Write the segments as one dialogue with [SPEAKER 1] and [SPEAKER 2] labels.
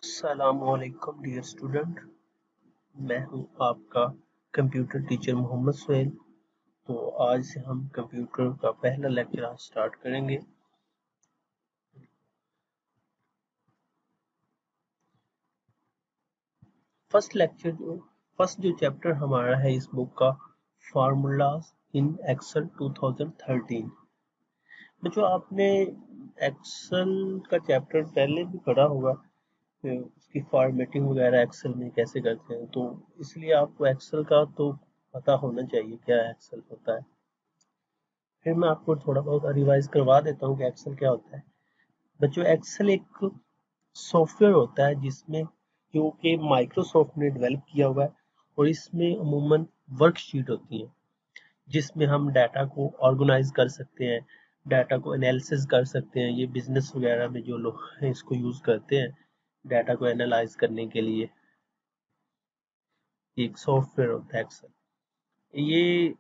[SPEAKER 1] अस्सलामुअलैकुम dear student. मैं हूं आपका कंप्यूटर टीचर मोहम्मद सुहेल। तो आज से हम कंप्यूटर का पहला लेक्चर आज स्टार्ट करेंगे। फर्स्ट जो चैप्टर हमारा है इस बुक का, फार्मूलाज इन एक्सेल 2013। जो आपने एक्सेल का चैप्टर पहले भी पढ़ा होगा, उसकी फॉर्मेटिंग वगैरह एक्सेल में कैसे करते हैं, तो इसलिए आपको एक्सेल का तो पता होना चाहिए क्या एक्सेल होता है। फिर मैं आपको थोड़ा बहुत रिवाइज करवा देता हूँ कि एक्सेल क्या होता है। बच्चों, एक्सेल एक सॉफ्टवेयर होता है जिसमें जो कि माइक्रोसॉफ्ट ने डेवलप किया हुआ है, और इसमें अमूमन वर्कशीट होती है जिसमें हम डाटा को ऑर्गेनाइज कर सकते हैं, डाटा को एनालिसिस कर सकते हैं। ये बिजनेस वगैरह में जो लोग हैं इसको यूज करते हैं डाटा को एनालाइज करने के लिए। एक सॉफ्टवेयर होता है एक्सेल। ये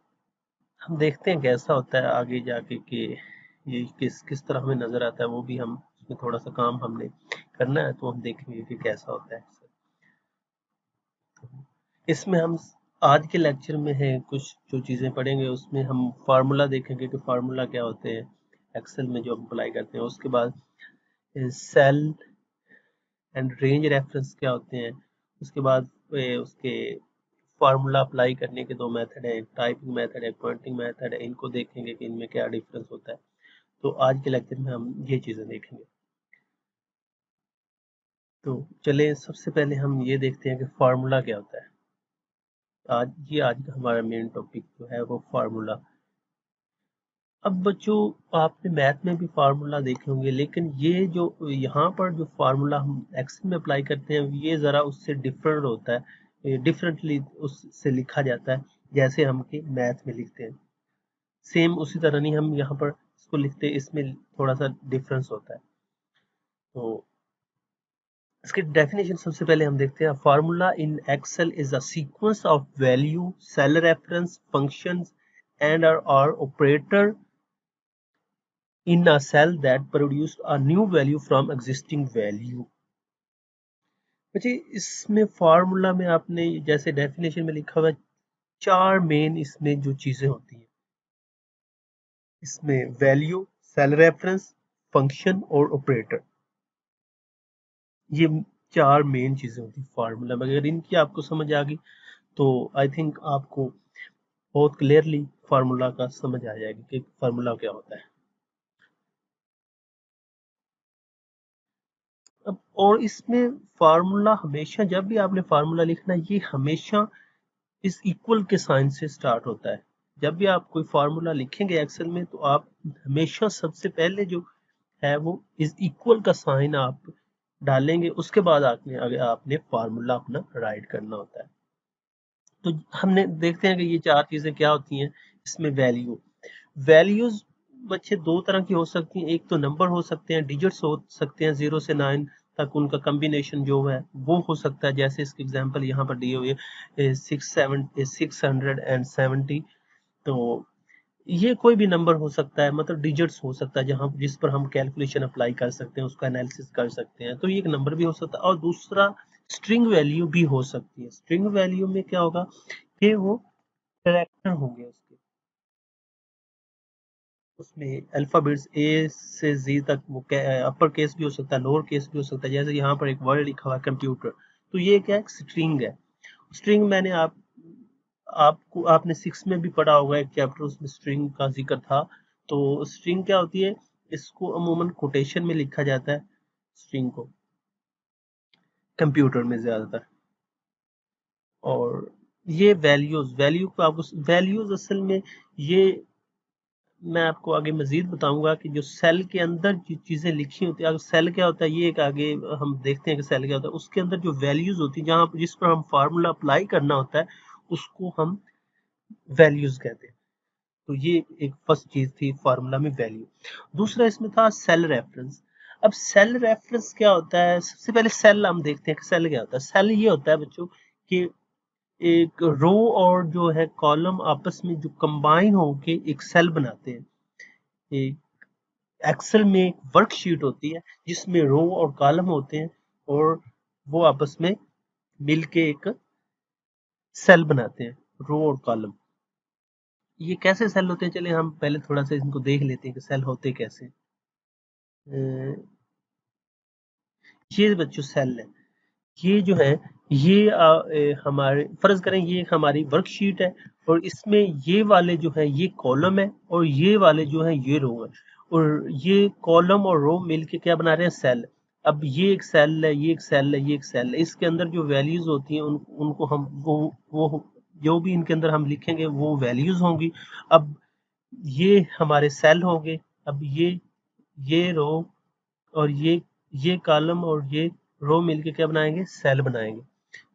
[SPEAKER 1] हम देखते हैं कैसा होता है आगे जाके कि ये किस किस तरह हमें नजर आता है, वो भी हम उसमें थोड़ा सा काम हमने करना है, तो हम देखेंगे कि कैसा होता है। इसमें हम आज के लेक्चर में है कुछ जो चीजें पढ़ेंगे, उसमें हम फार्मूला देखेंगे कि फार्मूला क्या होते हैं एक्सेल में जो हम अप्लाई करते हैं। उसके बाद सेल एंड रेंज रेफरेंस क्या होते हैं। उसके बाद उसके फार्मूला अप्लाई करने के दो मेथड है, एक टाइपिंग मेथड है, पॉइंटिंग मेथड है। इनको देखेंगे कि इनमें क्या डिफरेंस होता है। तो आज के लेक्चर में हम ये चीजें देखेंगे। तो चलिए सबसे पहले हम ये देखते हैं कि फार्मूला क्या होता है। आज का हमारा मेन टॉपिक जो है वो फार्मूला। अब बच्चों, आपने मैथ में भी फार्मूला देखे होंगे, लेकिन ये जो यहाँ पर जो फार्मूला हम एक्सेल में अप्लाई करते हैं ये ज़रा उससे डिफरेंट होता है, डिफरेंटली उससे लिखा जाता है जैसे हम के मैथ में लिखते हैं। सेम उसी तरह नहीं हम यहाँ पर इसको लिखते हैं, इसमें थोड़ा सा डिफरेंस होता है। तो इसकी डेफिनेशन सबसे पहले हम देखते हैं। Formula in Excel is a sequence of value, cell reference, functions and or operator in a cell that produce a new value from existing value। बच्चे, इसमें फार्मूला में आपने जैसे डेफिनेशन में लिखा हुआ है, चार मेन इसमें जो चीजें होती हैं, इसमें वैल्यू, सेल रेफरेंस, फंक्शन और ऑपरेटर, ये चार मेन चीजें होती है फार्मूला में। अगर इनकी आपको समझ आ गई तो आई थिंक आपको बहुत क्लियरली फार्मूला का समझ आ जाएगा कि फार्मूला क्या होता है। अब और इसमें फार्मूला हमेशा, जब भी आपने फार्मूला लिखना, ये हमेशा इस इक्वल के साइन से स्टार्ट होता है। जब भी आप कोई फार्मूला लिखेंगे एक्सेल में तो आप हमेशा सबसे पहले जो है वो इस इक्वल का साइन आप डालेंगे, उसके बाद आपने फार्मूला अपना राइट करना होता है। तो हमने देखते हैं कि ये चार चीजें क्या होती हैं। इसमें वैल्यूज बच्चे दो तरह की हो सकती हैं। एक तो नंबर हो सकते हैं, डिजिट्स हो सकते हैं, 0 से 9 तक उनका कॉम्बिनेशन जो है वो हो सकता है। जैसे इसके एग्जांपल यहाँ पर दिए हुए 670। तो ये कोई भी नंबर हो सकता है, मतलब डिजिट्स हो सकता है जहाँ जिस पर हम कैलकुलेशन अप्लाई कर सकते हैं, उसका एनालिसिस कर सकते हैं। तो ये एक नंबर भी हो सकता है, और दूसरा स्ट्रिंग वैल्यू भी हो सकती है। स्ट्रिंग वैल्यू में क्या होगा कि वो कैरेक्टर होंगे उसके, उसमें अल्फाबेट्स ए से जी तक, वो अपर केस भी हो सकता है, लोअर केस भी हो सकता है। जैसे यहाँ पर एक वर्ड लिखा हुआ है कंप्यूटर, तो ये क्या है, स्ट्रिंग है। स्ट्रिंग मैंने आपको आपने 6 में भी पढ़ा होगा, एक चैप्टर उसमें स्ट्रिंग का जिक्र था। तो स्ट्रिंग क्या होती है, इसको अमूमन कोटेशन में लिखा जाता है, स्ट्रिंग को कंप्यूटर में ज्यादातर। और ये वैल्यूज असल में ये मैं आपको आगे मजीद बताऊंगा कि जो सेल के अंदर जो चीजें लिखी होती है, अगर सेल क्या होता है ये एक आगे हम देखते हैं कि सेल क्या होता है। उसके अंदर जो वैल्यूज होती है, जहां जिस पर हम फार्मूला अप्लाई करना होता है, उसको हम वैल्यूज कहते हैं। तो ये एक फर्स्ट चीज थी फार्मूला में, वैल्यू। दूसरा इसमें था सेल रेफरेंस। अब सेल रेफरेंस क्या होता है, सबसे पहले सेल हम देखते हैं कि सेल क्या होता है। सेल ये होता है बच्चों कि एक रो और जो है कॉलम आपस में जो कंबाइन होके एक सेल बनाते हैं। एक एक्सेल में एक वर्कशीट होती है जिसमें रो और कॉलम होते हैं, और वो आपस में मिलके एक सेल बनाते हैं, रो और कॉलम। ये कैसे सेल होते हैं, चलिए हम पहले थोड़ा सा इनको देख लेते हैं कि सेल होते कैसे। ये बच्चों सेल है, ये जो है ये हमारे फर्ज करें ये हमारी वर्कशीट है, और इसमें ये वाले जो है ये कॉलम है, और ये वाले जो है ये रो है, और ये कॉलम और रो मिलके क्या बना रहे हैं, सेल। अब ये एक सेल है, ये एक सेल है, ये एक सेल है। इसके अंदर जो वैल्यूज होती हैं उनको हम वो जो भी इनके अंदर हम लिखेंगे वो वैल्यूज होंगी। अब ये हमारे सेल होंगे। अब ये रो और ये कॉलम और ये रो मिलके क्या बनाएंगे, सेल बनाएंगे।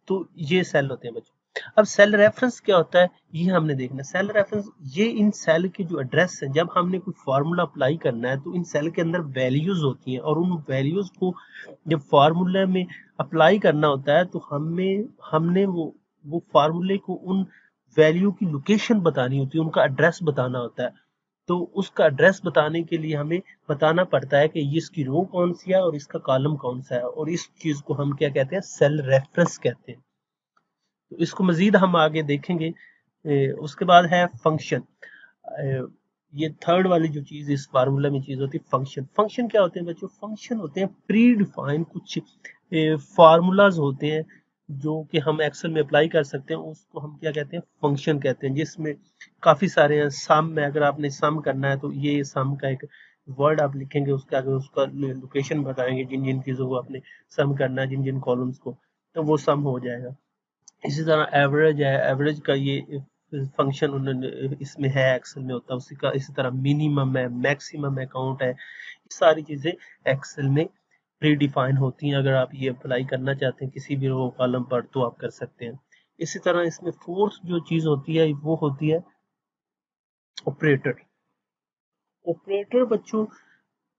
[SPEAKER 1] तो ये सेल होते हैं बच्चों। अब सेल रेफरेंस क्या होता है, ये हमने देखना। सेल रेफरेंस ये इन सेल के जो एड्रेस है, जब हमने कोई फार्मूला अप्लाई करना है तो इन सेल के अंदर वैल्यूज होती हैं, और उन वैल्यूज को जब फार्मूला में अप्लाई करना होता है तो हमने वो फार्मूले को उन वैल्यू की लोकेशन बतानी होती है, उनका एड्रेस बताना होता है। तो उसका एड्रेस बताने के लिए हमें बताना पड़ता है कि ये इसकी रो कौन सी है और इसका कॉलम कौन सा है, और इस चीज को हम क्या कहते हैं, सेल रेफरेंस कहते हैं। तो इसको मजीद हम आगे देखेंगे। उसके बाद है फंक्शन। ये थर्ड वाली जो चीज इस फार्मूला में चीज होती है, फंक्शन। फंक्शन क्या होते हैं बच्चों, फंक्शन होते हैं प्री डिफाइन कुछ फार्मूलाज होते हैं जो कि हम एक्सेल में अप्लाई कर सकते हैं, उसको हम क्या कहते हैं, फंक्शन कहते हैं। जिसमें काफी सारे हैं। सम में अगर आपने सम करना है तो ये सम का एक वर्ड आप लिखेंगे, उसके आगे उसका लोकेशन बताएंगे, जिन जिन चीजों को आपने सम करना है, जिन जिन कॉलम्स को, तो वो सम हो जाएगा। इसी तरह एवरेज है, एवरेज का ये फंक्शन उन्होंने इसमें है, एक्सेल में होता है उसी का। इसी तरह मिनिमम है, मैक्सिमम अकाउंट है, ये सारी चीजें एक्सेल में प्री डिफाइन होती हैं। अगर आप ये अप्लाई करना चाहते हैं किसी भी रो कॉलम पर तो आप कर सकते हैं। इसी तरह इसमें फोर्थ जो चीज होती है वो होती है ऑपरेटर। ऑपरेटर बच्चों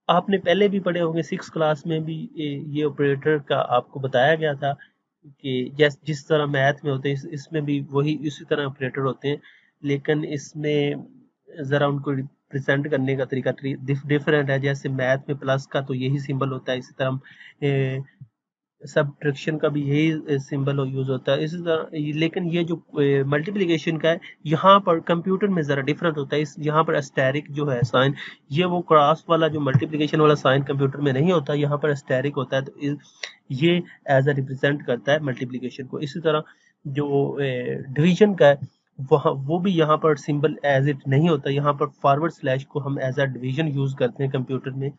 [SPEAKER 1] आपने पहले भी पढ़े होंगे, 6 क्लास में भी ये ऑपरेटर का आपको बताया गया था कि जिस तरह मैथ में होते हैं इसमें भी वही इसी तरह ऑपरेटर होते हैं, लेकिन इसमें ज़रा उनको रिप्रेजेंट करने का तरीका डिफरेंट है। जैसे मैथ में प्लस का तो यही सिंबल होता है, इसी तरह सब्ट्रैक्शन का भी यही सिंबल यूज होता है इसी तरह। लेकिन ये जो मल्टीप्लिकेशन का है, यहाँ पर कंप्यूटर में ज़रा डिफरेंट होता है। इस यहाँ पर एस्टेरिक जो है साइन, ये वो क्रॉस वाला जो मल्टीप्लिकेशन वाला साइन कंप्यूटर में नहीं होता, यहाँ पर एस्टेरिक होता है। तो ये एज अ रिप्रेजेंट करता है मल्टीप्लिकेशन को। इसी तरह जो डिवीजन का है, वहाँ वो भी यहाँ पर सिंबल एज इट नहीं होता, यहाँ पर फॉरवर्ड स्लैश को हम एज अ डिवीजन यूज करते हैं कंप्यूटर में।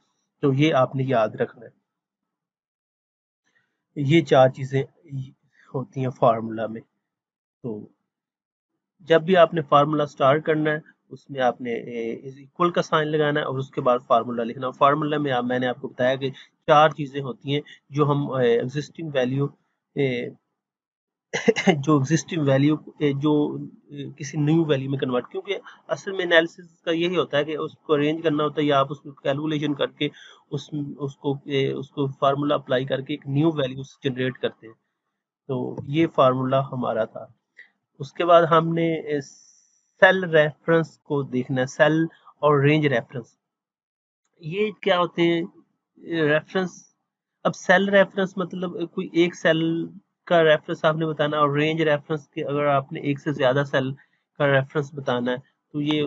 [SPEAKER 1] तो ये आपने याद रखना है। ये 4 चीज़ें होती हैं फार्मूला में। तो जब भी आपने फार्मूला स्टार्ट करना है, उसमें आपने इज इक्वल का साइन लगाना है और उसके बाद फार्मूला लिखना है। फार्मूला में मैंने आपको बताया कि 4 चीज़ें होती हैं जो हम एग्जिस्टिंग वैल्यू जो एग्जिस्टिंग वैल्यू जो किसी न्यू वैल्यू में कन्वर्ट, क्योंकि असल में एनालिसिस का यही होता है कि उसको अरेंज करना होता है, या आप उसको कैलकुलेशन करके उसको फार्मूला अप्लाई करके एक न्यू वैल्यू जनरेट करते हैं। तो ये फार्मूला हमारा था। उसके बाद हमने सेल रेफरेंस को देखना है, सेल और रेंज रेफरेंस। ये क्या होते हैं रेफरेंस। अब सेल रेफरेंस मतलब कोई एक सेल का रेफरेंस आपने बताना, और रेंज रेफरेंस के अगर आपने एक से ज्यादा सेल का रेफरेंस बताना है तो ये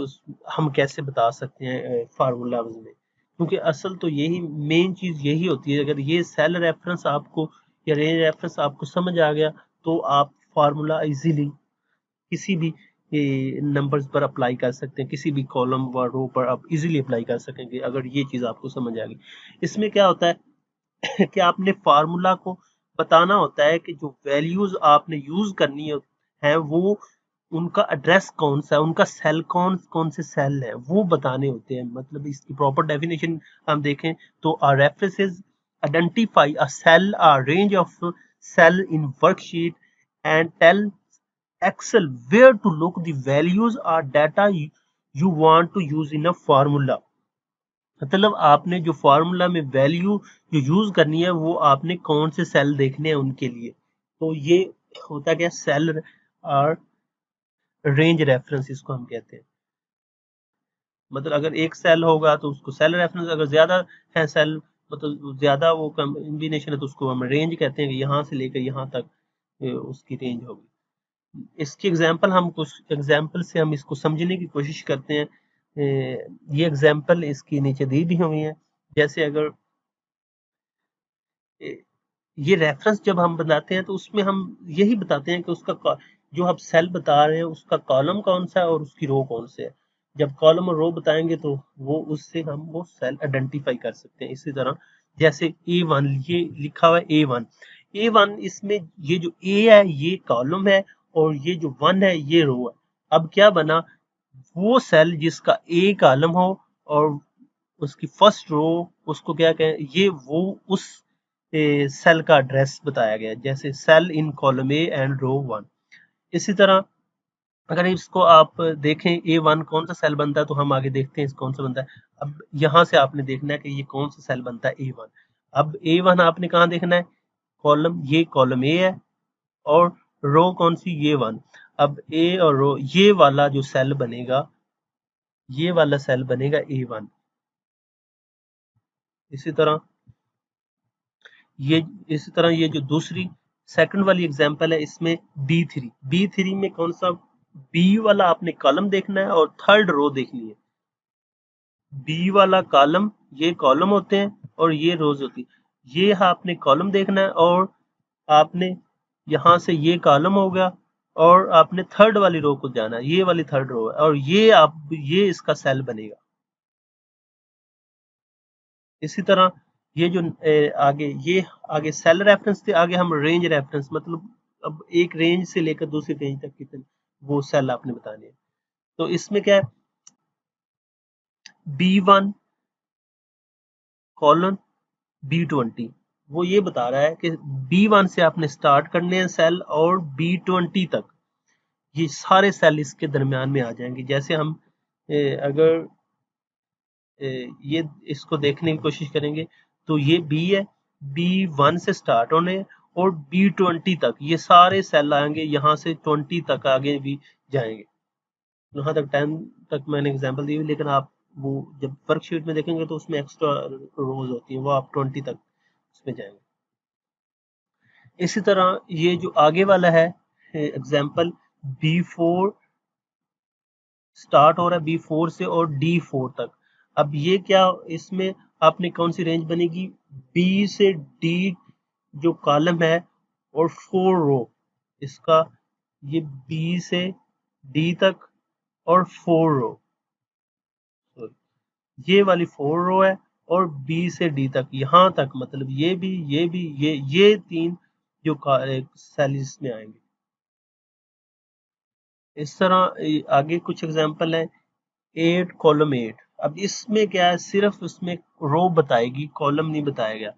[SPEAKER 1] हम कैसे बता सकते हैं फार्मूला में। क्योंकि असल तो यही मेन चीज यही होती है। अगर ये सेल रेफरेंस आपको या रेंज रेफरेंस आपको समझ आ गया तो आप फार्मूला इजीली किसी भी नंबर्स पर अप्लाई कर सकते हैं, किसी भी कॉलम व रो पर आप इजीली अप्लाई कर सकेंगे अगर ये चीज आपको समझ आ गई। इसमें क्या होता है कि आपने फार्मूला को बताना होता है कि जो वैल्यूज आपने यूज करनी है वो उनका एड्रेस कौन सा है, उनका सेल कौन कौन से सेल है वो बताने होते हैं। मतलब इसकी प्रॉपर डेफिनेशन हम देखें तो references identify a cell, a range of cell in worksheet and tell Excel where to look the values or data you want to use in a formula। मतलब आपने जो फार्मूला में वैल्यू जो use करनी है वो आपने कौन से सेल देखने हैं उनके लिए। तो ये होता क्या, सेल और रेंज रेफरेंस इसको हम कहते हैं। मतलब अगर एक सेल होगा तो उसको सेल रेफरेंस, अगर ज्यादा है सेल मतलब ज्यादा वो कॉम्बिनेशन है तो उसको हम रेंज कहते हैं कि यहाँ से लेकर यहाँ तक उसकी रेंज होगी। इसकी एग्जांपल, हम कुछ एग्जांपल से हम इसको समझने की कोशिश करते हैं। ये एग्जांपल इसकी नीचे दी भी हुई है। जैसे अगर ये रेफरेंस जब हम बनाते हैं तो उसमें हम यही बताते हैं कि उसका जो आप सेल बता रहे हैं उसका कॉलम कौन सा है और उसकी रो कौन से है। जब कॉलम और रो बताएंगे तो वो उससे हम वो सेल आइडेंटिफाई कर सकते हैं। इसी तरह जैसे A1, ये लिखा हुआ है A1, इसमें ये जो A है ये कॉलम है और ये जो 1 है ये रो है। अब क्या बना, वो सेल जिसका A कॉलम हो और उसकी फर्स्ट रो, उसको क्या कहें, ये वो उस सेल का एड्रेस बताया गया है। जैसे cell in column A and row 1। इसी तरह अगर इसको आप देखें A1 कौन सा सेल बनता है तो हम आगे देखते हैं कौन सा बनता है। अब यहाँ से आपने देखना है कि ये कौन सा सेल बनता है A1। अब A1 आपने कहाँ देखना है, कॉलम, ये कॉलम ए है और रो कौन सी, ये 1। अब ए और रो, ये वाला जो सेल बनेगा, ये वाला सेल बनेगा A1। इसी तरह ये इसी तरह ये जो दूसरी सेकंड वाली एग्जांपल है इसमें B3 में कौन सा, बी वाला आपने कॉलम देखना है और थर्ड रो देखनी है। बी वाला कॉलम, ये कॉलम होते हैं और ये रोज होती है। ये आपने कॉलम देखना है और आपने यहाँ से ये कॉलम होगा और आपने थर्ड वाली रो को जाना है, ये वाली थर्ड रो है और ये इसका सेल बनेगा। इसी तरह ये जो आगे सेल रेफरेंस थे, आगे हम रेंज रेफरेंस, मतलब अब एक रेंज से लेकर दूसरी रेंज तक कितने वो सेल आपने बताने हैं। तो इसमें क्या है, B1 कॉलन B20, वो ये बता रहा है कि B1 से आपने स्टार्ट करने हैं सेल और B20 तक ये सारे सेल इसके दरमियान में आ जाएंगे। जैसे हम अगर ये इसको देखने की कोशिश करेंगे तो ये बी है, B1 से स्टार्ट होने और B20 तक ये सारे सेल आएंगे, यहाँ से 20 तक आगे भी जाएंगे। यहाँ तक 10 तक मैंने एग्जांपल दी हुई, लेकिन आप वो जब वर्कशीट में देखेंगे तो उसमें एक्स्ट्रा रोज होती है, वो आप 20 तक उसमें जाएंगे। इसी तरह ये जो आगे वाला है एग्जांपल, B4 स्टार्ट हो रहा है B4 से और D4 तक। अब ये क्या, इसमें आपने कौन सी रेंज बनेगी, B से D जो कॉलम है और 4 रो, इसका ये B से D तक और 4 रो, ये वाली 4 रो है और B से D तक, यहाँ तक, मतलब ये तीन जो सेल इसमें आएंगे। इस तरह आगे कुछ एग्जांपल है 8 कॉलम 8। अब इसमें क्या है, सिर्फ इसमें रो बताएगी, कॉलम नहीं बताएगा।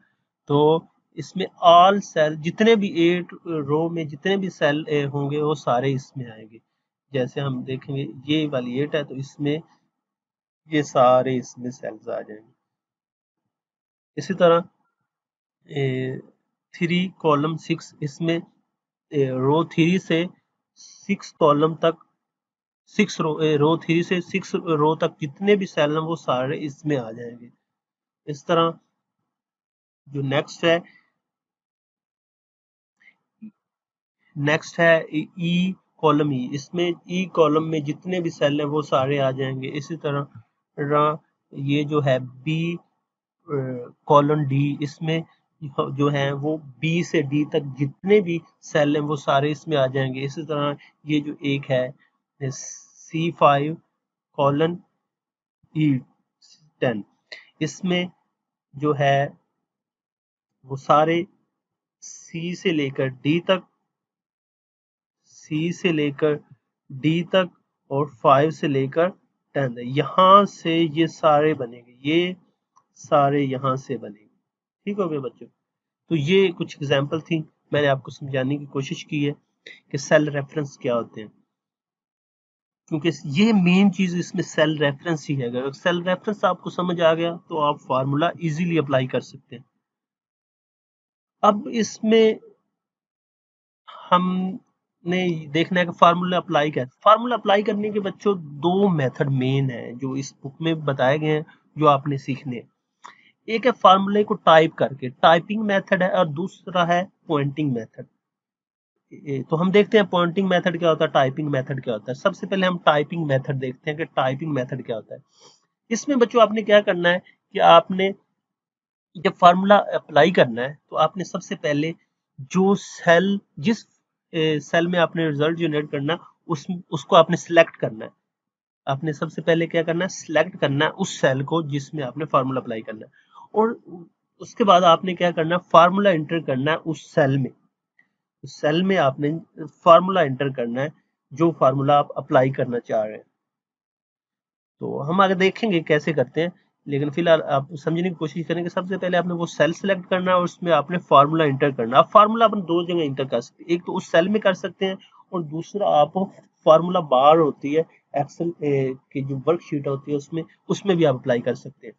[SPEAKER 1] तो इसमें ऑल सेल जितने भी 8 रो में जितने भी सेल होंगे वो सारे इसमें आएंगे। जैसे हम देखेंगे ये वाली 8 है तो इसमें ये सारे इसमें सेल्स आ जाएंगे। इसी तरह 3 कॉलम 6, इसमें रो 3 से 6 कॉलम तक, 6 रो तक जितने भी सेल हैं वो सारे इसमें आ जाएंगे। इस तरह जो नेक्स्ट है ई कॉलम ई, इसमें ई कॉलम में जितने भी सेल हैं वो सारे आ जाएंगे। इसी तरह ये जो है बी कॉलन डी, इसमें जो है वो बी से डी तक जितने भी सेल हैं वो सारे इसमें आ जाएंगे। इसी तरह ये जो एक है C5 कॉलन E10, इसमें जो है वो सारे सी से लेकर डी तक, सी से लेकर डी तक और 5 से लेकर 10 तक, यहाँ से ये सारे बनेंगे, ये सारे यहाँ से बनेंगे। ठीक हो गया बच्चों। तो ये कुछ एग्जांपल थी, मैंने आपको समझाने की कोशिश की है कि सेल रेफरेंस क्या होते हैं, क्योंकि ये मेन चीज इसमें सेल रेफरेंस ही है। अगर सेल रेफरेंस आपको समझ आ गया तो आप फार्मूला इजीली अप्लाई कर सकते हैं। अब इसमें हमने देखना है कि फार्मूला अप्लाई क्या है। फार्मूला अप्लाई करने के बच्चों दो मेथड मेन है जो इस बुक में बताए गए हैं, जो आपने सीखने हैं। एक है फार्मूले को टाइप करके, टाइपिंग मेथड है, और दूसरा है पॉइंटिंग मेथड। तो हम देखते हैं पॉइंटिंग मेथड क्या होता है, टाइपिंग मेथड क्या होता है। सबसे पहले हम टाइपिंग मेथड देखते हैं कि टाइपिंग मेथड क्या होता है। इसमें बच्चों आपने क्या करना है कि आपने जब फार्मूला अप्लाई करना है तो आपने सबसे पहले जो सेल, जिस सेल में आपने रिजल्ट जनरेट करना उसको आपने सिलेक्ट करना है। आपने सबसे पहले क्या करना है, सिलेक्ट करना है उस सेल को जिसमें आपने फार्मूला अप्लाई करना है, और उसके बाद आपने क्या करना है, फार्मूला एंटर करना है उस सेल में। उस सेल में आपने फार्मूला एंटर करना है जो फार्मूला आप अप्लाई करना चाह रहे हैं। तो हम आगे देखेंगे कैसे करते हैं, लेकिन फिलहाल आप समझने की कोशिश करेंगे। सबसे पहले आपने वो सेल सेलेक्ट करना है और उसमें आपने फार्मूला एंटर करना है। फार्मूला अपन दो जगह एंटर कर सकते हैं, एक तो उस सेल में कर सकते हैं, और दूसरा आप फार्मूला बार होती है एक्सेल की जो वर्कशीट होती है उसमें भी आप अप्लाई कर सकते हैं।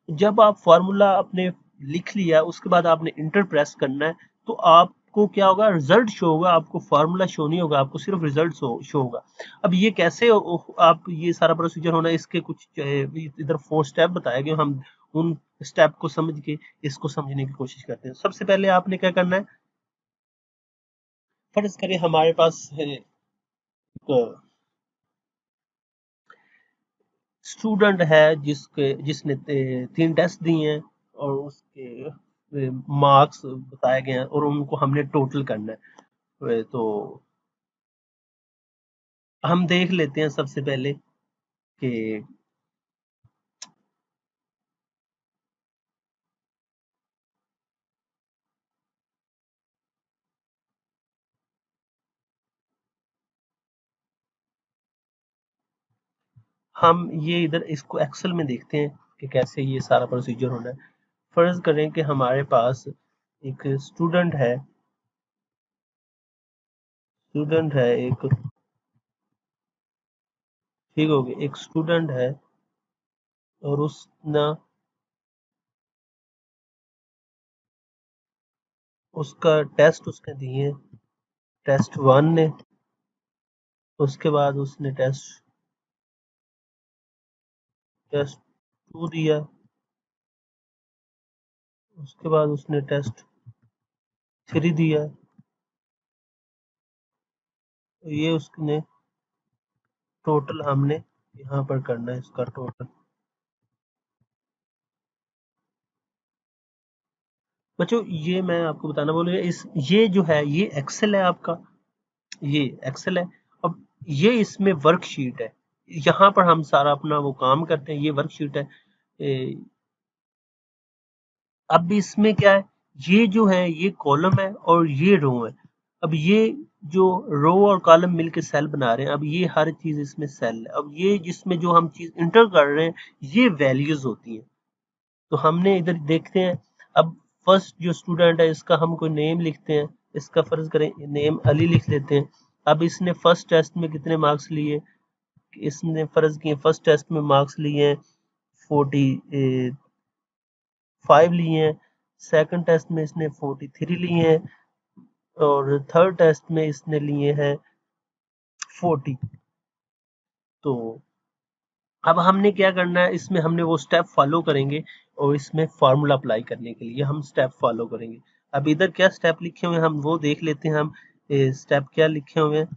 [SPEAKER 1] जब आप फार्मूला आपने लिख लिया उसके बाद आपने इंटर प्रेस करना है, तो आपको क्या होगा, रिजल्ट शो होगा, आपको फार्मूला शो नहीं होगा, आपको सिर्फ रिजल्ट शो होगा। अब ये कैसे आप ये सारा प्रोसीजर होना है, इसके कुछ इधर 4 स्टेप बताए गए, हम उन स्टेप को समझ के इसको समझने की कोशिश करते हैं। सबसे पहले आपने क्या करना है, फर्ज करें हमारे पास स्टूडेंट है जिसने 3 टेस्ट दिए हैं और उसके मार्क्स बताए गए हैं और उनको हमने टोटल करना है। तो हम देख लेते हैं सबसे पहले कि हम ये इधर इसको एक्सेल में देखते हैं कि कैसे ये सारा प्रोसीजर होना है। फर्ज करें कि हमारे पास एक स्टूडेंट है एक, ठीक हो गया, एक स्टूडेंट है और उसका टेस्ट उसने दिए, टेस्ट 1 ने, उसके बाद उसने टेस्ट टेस्ट 2 दिया, उसके बाद उसने टेस्ट 3 दिया। तो ये उसने टोटल हमने यहाँ पर करना है, इसका टोटल। बच्चों ये मैं आपको बताना बोलूँगा, ये जो है ये एक्सेल है आपका, ये एक्सेल है। अब ये इसमें वर्कशीट है, यहाँ पर हम सारा अपना वो काम करते हैं, ये वर्कशीट है। अब इसमें क्या है, ये जो है ये कॉलम है और ये रो है। अब ये जो रो और कॉलम मिलके सेल बना रहे हैं, अब ये हर चीज इसमें सेल है। अब ये जिसमें जो हम चीज इंटर कर रहे हैं ये वैल्यूज होती हैं। तो हमने इधर देखते हैं, अब फर्स्ट जो स्टूडेंट है इसका हम कोई नेम लिखते हैं, इसका फर्ज करें नेम अली लिख लेते हैं। अब इसने फर्स्ट टेस्ट में कितने मार्क्स लिए, इसने फर्ज किए फर्स्ट टेस्ट में मार्क्स लिए हैं 45 लिए हैं, सेकंड टेस्ट में इसने 43 लिए हैं, और थर्ड टेस्ट में इसने लिए हैं 40। तो अब हमने क्या करना है, इसमें हमने वो स्टेप फॉलो करेंगे और इसमें फार्मूला अप्लाई करने के लिए हम स्टेप फॉलो करेंगे। अब इधर क्या स्टेप लिखे हुए हैं हम वो देख लेते हैं। हम स्टेप क्या लिखे हुए हैं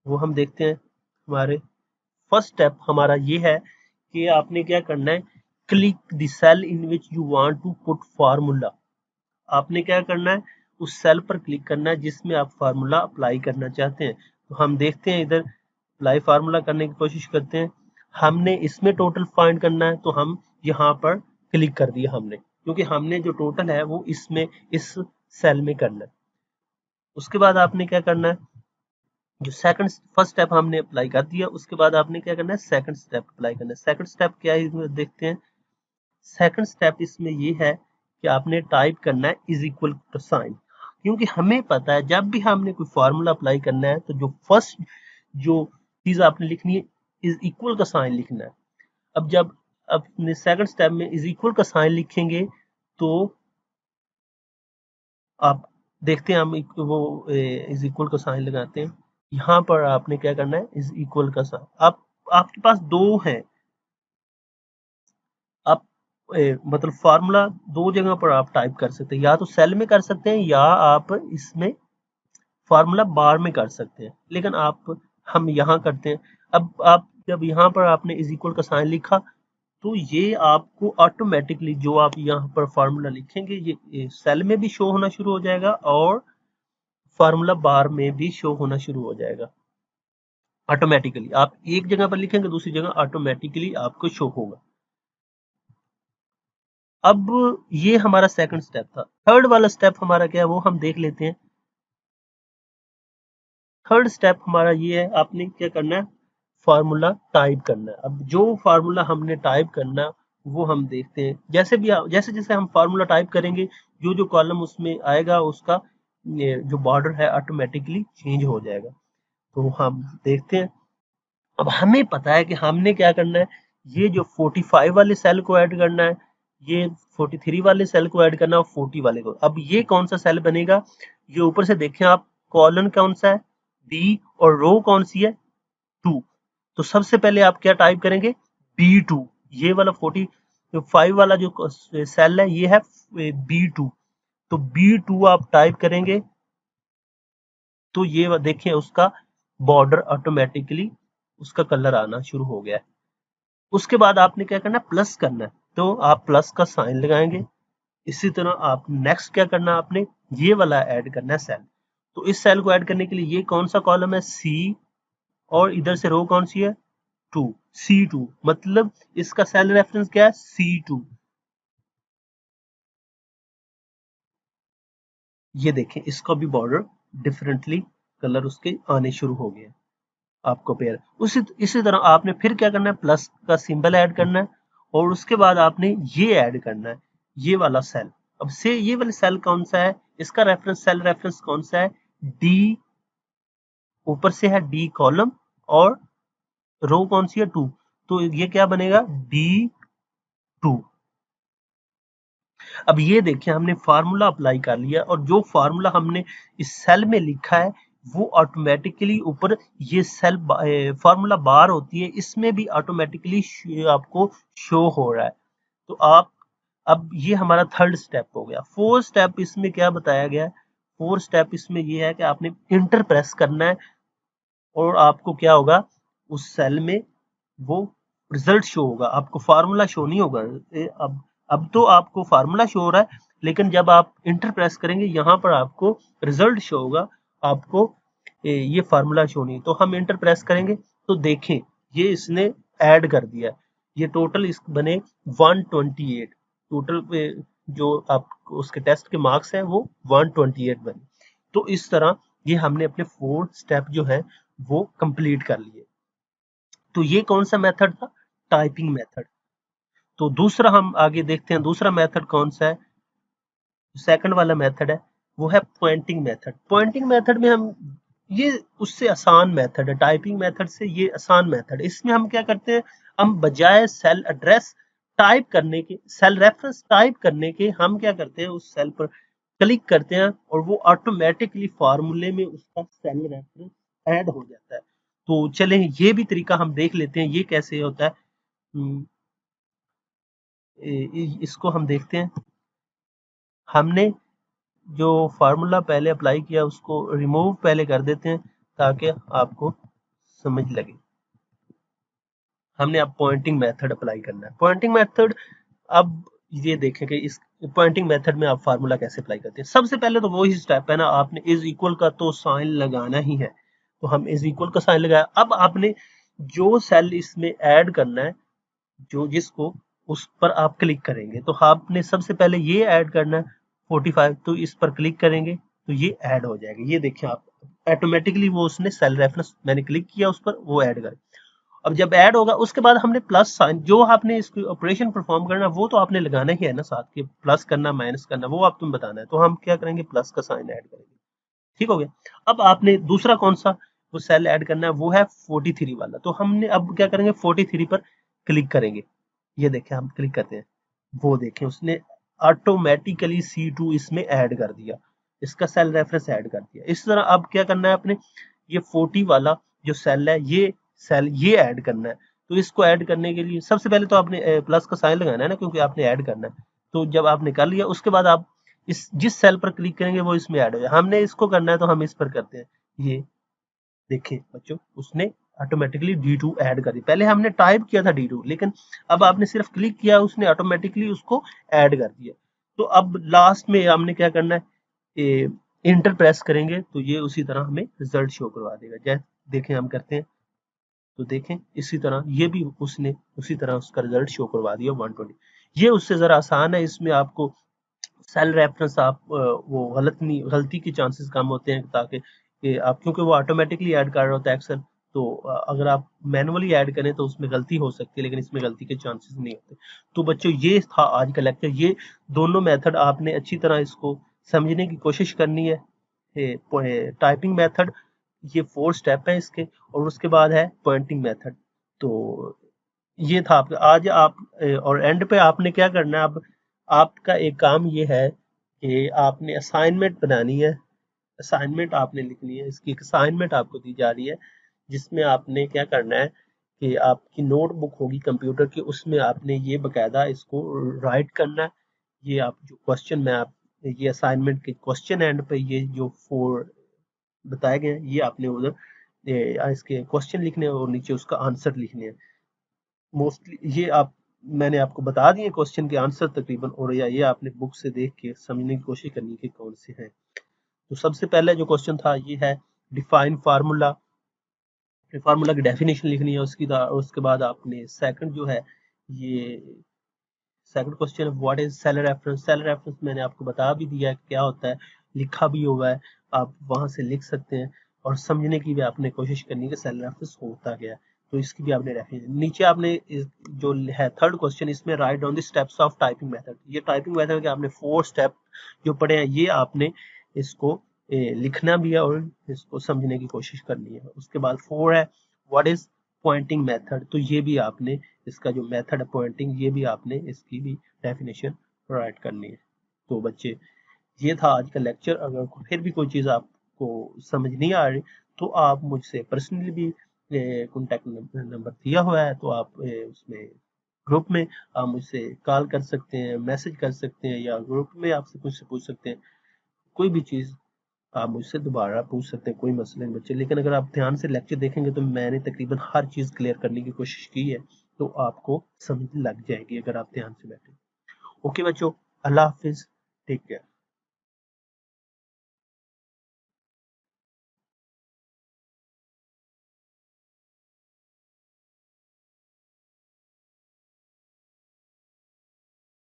[SPEAKER 1] वो हम देखते हैं। हमारे फर्स्ट स्टेप हमारा ये है कि आपने क्या करना है, click the cell in which you want to put formula. आपने क्या करना है, उस सेल पर क्लिक करना है जिसमें आप फार्मूला अप्लाई करना चाहते हैं। तो हम देखते हैं इधर अप्लाई फार्मूला करने की कोशिश करते हैं। हमने इसमें टोटल फाइंड करना है तो हम यहाँ पर क्लिक कर दिया हमने, क्योंकि हमने जो टोटल है वो इसमें इस सेल में करना है। उसके बाद आपने क्या करना है, जो फर्स्ट स्टेप हमने अप्लाई कर दिया, उसके बाद आपने क्या करना है, सेकंड स्टेप अप्लाई करना है। सेकंड स्टेप क्या है इसमें देखते हैं। सेकंड स्टेप इसमें ये है कि आपने टाइप करना है इज इक्वल टू साइन, क्योंकि हमें पता है जब भी हमने कोई फार्मूला अप्लाई करना है तो जो फर्स्ट जो चीज आपने लिखनी है इज इक्वल का साइन लिखना है। अब जब अपने सेकंड स्टेप में इज इक्वल का साइन लिखेंगे तो आप देखते हैं हम वो इज इक्वल का साइन लगाते हैं। यहाँ पर आपने क्या करना है, इज इक्वल का साइन। आप आपके पास दो हैं, आप मतलब फार्मूला दो जगह पर आप टाइप कर सकते हैं, या तो सेल में कर सकते हैं या आप इसमें फार्मूला बार में कर सकते हैं, लेकिन हम यहाँ करते हैं। अब आप जब यहाँ पर आपने इज इक्वल का साइन लिखा तो ये आपको ऑटोमेटिकली जो आप यहाँ पर फार्मूला लिखेंगे ये सेल में भी शो होना शुरू हो जाएगा और फार्मूला बार में भी शो होना शुरू हो जाएगा ऑटोमेटिकली। आप एक जगह पर लिखेंगे दूसरी जगह ऑटोमेटिकली आपको शो होगा। अब ये हमारा सेकंड स्टेप था। थर्ड वाला स्टेप हमारा क्या है वो हम देख लेते हैं। थर्ड स्टेप हमारा ये है, आपने क्या करना है, फार्मूला टाइप करना है। अब जो फार्मूला हमने टाइप करना है वो हम देखते हैं। जैसे जैसे हम फार्मूला टाइप करेंगे जो जो कॉलम उसमें आएगा उसका जो बॉर्डर है ऑटोमेटिकली चेंज हो जाएगा। तो हम देखते हैं। अब हमें पता है कि हमने क्या करना है, ये जो 45 वाले सेल को ऐड करना है, ये 43 वाले सेल को ऐड करना है और 40 वाले को। अब ये कौन सा सेल बनेगा, ये ऊपर से देखें आप, कॉलन कौन सा है, बी, और रो कौन सी है, 2। तो सबसे पहले आप क्या टाइप करेंगे, B2। ये वाला 45 वाला जो सेल है ये है B2। तो B2 आप टाइप करेंगे तो ये देखिए उसका बॉर्डर ऑटोमेटिकली उसका कलर आना शुरू हो गया है। उसके बाद आपने क्या करना है, प्लस करना है, तो आप प्लस का साइन लगाएंगे। इसी तरह आप नेक्स्ट क्या करना है, आपने ये वाला ऐड करना है सेल। तो इस सेल को ऐड करने के लिए ये कौन सा कॉलम है, C, और इधर से रो कौन सी है, 2, C2। मतलब इसका सेल रेफरेंस क्या है, C2। ये देखें इसका भी बॉर्डर डिफरेंटली कलर उसके आने शुरू हो गए आपको पेयर। इसी तरह आपने फिर क्या करना है, प्लस का सिंबल ऐड करना है और उसके बाद आपने ये ऐड करना है, ये वाला सेल। अब से ये वाला सेल कौन सा है, इसका रेफरेंस सेल रेफरेंस कौन सा है, डी, ऊपर से है डी कॉलम और रो कौन सी है, 2। तो ये क्या बनेगा, D2। अब ये देखिए हमने फार्मूला अप्लाई कर लिया और जो फार्मूला हमने इस सेल में लिखा है वो ऑटोमेटिकली ऊपर ये सेल फार्मूला बार होती है इसमें भी ऑटोमेटिकली आपको शो हो रहा है। तो आप, अब ये हमारा थर्ड स्टेप हो गया। फोर्थ स्टेप इसमें क्या बताया गया है, फोर्थ स्टेप इसमें ये है कि आपने इंटर प्रेस करना है और आपको क्या होगा, उस सेल में वो रिजल्ट शो होगा, आपको फार्मूला शो नहीं होगा। अब तो आपको फार्मूला शो हो रहा है लेकिन जब आप इंटर प्रेस करेंगे यहाँ पर आपको रिजल्ट शो होगा, आपको ये फार्मूला शो नहीं। तो हम इंटर प्रेस करेंगे तो देखें ये इसने ऐड कर दिया, ये टोटल इस बने 128 टोटल जो आप उसके टेस्ट के मार्क्स हैं वो 128 बने। तो इस तरह ये हमने अपने 4 स्टेप जो है वो कंप्लीट कर लिए। तो ये कौन सा मेथड था, टाइपिंग मेथड। तो दूसरा हम आगे देखते हैं, दूसरा मेथड कौन सा है, सेकंड वाला मेथड है वो है पॉइंटिंग मेथड। पॉइंटिंग मेथड में हम, ये उससे आसान मेथड है, टाइपिंग मेथड से ये आसान मेथड है। इसमें हम क्या करते हैं, हम बजाय सेल एड्रेस टाइप करने के, सेल रेफरेंस टाइप करने के, हम क्या करते हैं उस सेल पर क्लिक करते हैं और वो ऑटोमेटिकली फार्मूले में उसका सेल रेफरेंस ऐड हो जाता है। तो चलें ये भी तरीका हम देख लेते हैं ये कैसे होता है। इसको हम देखते हैं। हमने जो फार्मूला पहले अप्लाई किया उसको रिमूव पहले कर देते हैं ताकि आपको समझ लगे। हमने अब पॉइंटिंग मेथड अप्लाई करना है। पॉइंटिंग मेथड, अब ये देखें कि इस पॉइंटिंग मेथड में आप फार्मूला कैसे अप्लाई करते हैं। सबसे पहले तो वही स्टेप है ना, आपने इज इक्वल का तो साइन लगाना ही है। तो हम इज इक्वल का साइन लगाया। अब आपने जो सेल इसमें ऐड करना है, जो जिसको, उस पर आप क्लिक करेंगे। तो आपने सबसे पहले ये ऐड करना है 45, तो इस पर क्लिक करेंगे तो ये ऐड हो जाएगा। ये देखिए आप ऑटोमेटिकली वो उसने सेल रेफरेंस मैंने क्लिक किया उस पर, वो ऐड कर। अब जब ऐड होगा उसके बाद हमने प्लस साइन, जो आपने इसकी ऑपरेशन परफॉर्म करना वो तो आपने लगाना ही है ना साथ के, प्लस करना माइनस करना वो आप तुम बताना है। तो हम क्या करेंगे, प्लस का साइन ऐड करेंगे। ठीक हो गया। अब आपने दूसरा कौन सा वो सेल ऐड करना है, वो है 43 वाला। तो हमने अब क्या करेंगे, 43 पर क्लिक करेंगे। ये देखें हम क्लिक करते हैं, वो देखें उसने ऑटोमेटिकली C2 इसमें ऐड कर दिया, इसका सेल रेफरेंस ऐड कर दिया। इस तरह अब क्या करना है, आपने ये 40 वाला जो सेल है ये सेल ये ऐड करना है। तो इसको ऐड करने के लिए सबसे पहले तो आपने प्लस का साइन लगाना है ना, क्योंकि आपने ऐड करना है। तो जब आपने कर लिया उसके बाद आप इस जिस सेल पर क्लिक करेंगे वो इसमें ऐड हो जाए। हमने इसको करना है तो हम इस पर करते हैं। ये देखिए बच्चों, उसने ऑटोमेटिकली D2 ऐड कर दी। पहले हमने टाइप किया था D2, लेकिन अब आपने सिर्फ क्लिक किया, उसने ऑटोमेटिकली उसको ऐड कर दिया। तो अब लास्ट में हमने क्या करना है, इंटर प्रेस करेंगे तो ये उसी तरह हमें रिजल्ट शो करवा देगा। जैसे देखें हम करते हैं तो देखें इसी तरह ये भी उसने उसी तरह उसका रिजल्ट शो करवा दिया 120। ये उससे जरा आसान है, इसमें आपको सेल रेफरेंस आप वो गलती के चांसेस कम होते हैं, ताकि आप क्योंकि वो ऑटोमेटिकली ऐड कर रहा होता है एक्सेल। तो अगर आप मैनुअली ऐड करें तो उसमें गलती हो सकती है, लेकिन इसमें गलती के चांसेस नहीं होते। तो बच्चों ये था आज का लेक्चर। ये दोनों मेथड आपने अच्छी तरह इसको समझने की कोशिश करनी है। टाइपिंग मेथड, ये 4 स्टेप है इसके, और उसके बाद है पॉइंटिंग मेथड। तो ये था आपका आज। आप और एंड पे आपने क्या करना है, अब आपका एक काम ये है कि आपने असाइनमेंट बनानी है। असाइनमेंट आपने लिखनी है। इसकी एक असाइनमेंट आपको दी जा रही है, जिसमें आपने क्या करना है कि आपकी नोटबुक होगी कंप्यूटर की, उसमें आपने ये बकायदा इसको राइट करना है। ये आप जो क्वेश्चन में आप ये असाइनमेंट के क्वेश्चन एंड पे ये जो 4 बताए गए हैं, ये आपने उधर इसके क्वेश्चन लिखने हैं और नीचे उसका आंसर लिखने हैं। मोस्टली ये आप मैंने आपको बता दिए क्वेश्चन के आंसर तकरीबन, और या ये आपने बुक से देख के समझने की कोशिश करनी कि कौन से हैं। तो सबसे पहले जो क्वेश्चन था ये है डिफाइन फार्मूला। फार्मूला की डेफिनेशन लिखनी है उसके बाद आपने सेकंड जो है ये second question what is cell reference. Cell reference मैंने आपको बता भी दिया है क्या होता है, लिखा भी हुआ है, आप वहां से लिख सकते हैं। और समझने की भी आपने कोशिश करनी है कि सेल रेफरेंस होता क्या है, तो इसकी भी आपने डेफिनेशन। नीचे आपने जो है थर्ड क्वेश्चन, इसमें write down the steps of typing method. ये टाइपिंग मेथड के आपने 4 स्टेप जो पढ़े हैं, ये आपने इसको लिखना भी है और इसको समझने की कोशिश करनी है। उसके बाद 4 है व्हाट इज पॉइंटिंग मेथड। तो ये भी आपने इसका जो मेथड है पॉइंटिंग, ये भी आपने इसकी भी डेफिनेशन राइट करनी है। तो बच्चे ये था आज का लेक्चर। अगर फिर भी कोई चीज़ आपको समझ नहीं आ रही तो आप मुझसे पर्सनली भी कॉन्टैक्ट नंबर दिया हुआ है, तो आप उसमें ग्रुप में आप मुझसे कॉल कर सकते हैं, मैसेज कर सकते हैं, या ग्रुप में आपसे मुझसे पूछ सकते हैं। कोई भी चीज़ आप मुझसे दोबारा पूछ सकते हैं, कोई मसला नहीं बच्चे। लेकिन अगर आप ध्यान से लेक्चर देखेंगे तो मैंने तकरीबन हर चीज़ क्लियर करने की कोशिश की है, तो आपको समझ लग जाएगी अगर आप ध्यान से बैठे। ओके बच्चों, अल्लाह हाफिज़, टेक केयर।